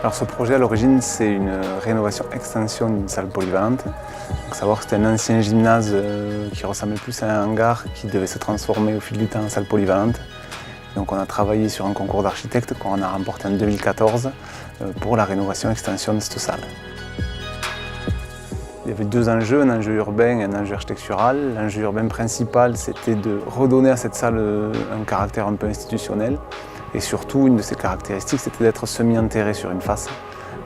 Alors ce projet à l'origine c'est une rénovation-extension d'une salle polyvalente. Il faut savoir que c'était un ancien gymnase qui ressemblait plus à un hangar qui devait se transformer au fil du temps en salle polyvalente. Donc on a travaillé sur un concours d'architectes qu'on a remporté en 2014 pour la rénovation-extension de cette salle. Il y avait deux enjeux, un enjeu urbain et un enjeu architectural. L'enjeu urbain principal, c'était de redonner à cette salle un caractère un peu institutionnel. Et surtout, une de ses caractéristiques, c'était d'être semi-enterrée sur une face.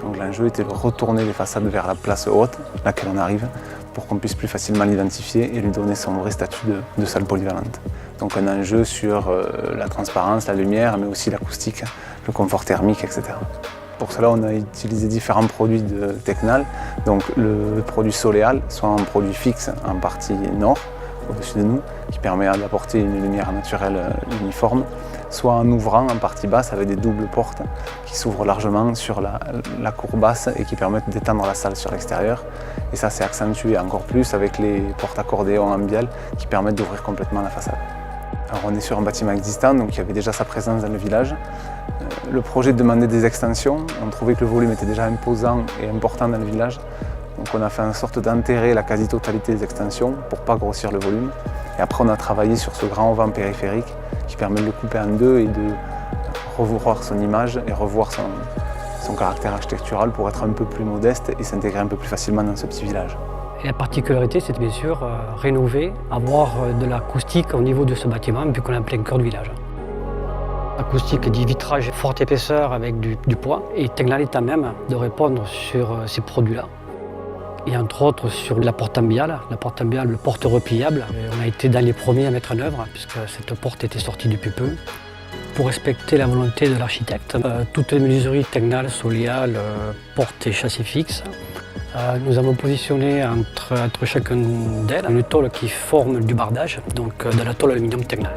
Donc l'enjeu était de retourner les façades vers la place haute, laquelle on arrive, pour qu'on puisse plus facilement l'identifier et lui donner son vrai statut de salle polyvalente. Donc un enjeu sur la transparence, la lumière, mais aussi l'acoustique, le confort thermique, etc. Pour cela, on a utilisé différents produits de Tecnal. Donc le produit Soleal, soit un produit fixe en partie nord, au-dessus de nous, qui permet d'apporter une lumière naturelle uniforme, soit en ouvrant en partie basse avec des doubles portes qui s'ouvrent largement sur la cour basse et qui permettent d'étendre la salle sur l'extérieur. Et ça s'est accentué encore plus avec les portes accordéons en bielle qui permettent d'ouvrir complètement la façade. Alors on est sur un bâtiment existant, donc il y avait déjà sa présence dans le village. Le projet demandait des extensions, on trouvait que le volume était déjà imposant et important dans le village. Donc on a fait en sorte d'enterrer la quasi-totalité des extensions pour ne pas grossir le volume. Et après on a travaillé sur ce grand auvent périphérique qui permet de le couper en deux et de revoir son image et revoir son caractère architectural pour être un peu plus modeste et s'intégrer un peu plus facilement dans ce petit village. Et la particularité, c'est bien sûr rénover, avoir de l'acoustique au niveau de ce bâtiment vu qu'on est en plein cœur du village. L'acoustique dit vitrage forte épaisseur avec du poids et Tecnal est à même de répondre sur ces produits-là. Et entre autres sur la porte ambiale, le porte repliable. On a été dans les premiers à mettre en œuvre puisque cette porte était sortie depuis peu. Pour respecter la volonté de l'architecte, toutes les menuiseries Tecnal, Soleal, porte et châssis fixes. Nous avons positionné entre chacune d'elles une tôle qui forme du bardage, donc de la tôle aluminium Tecnal.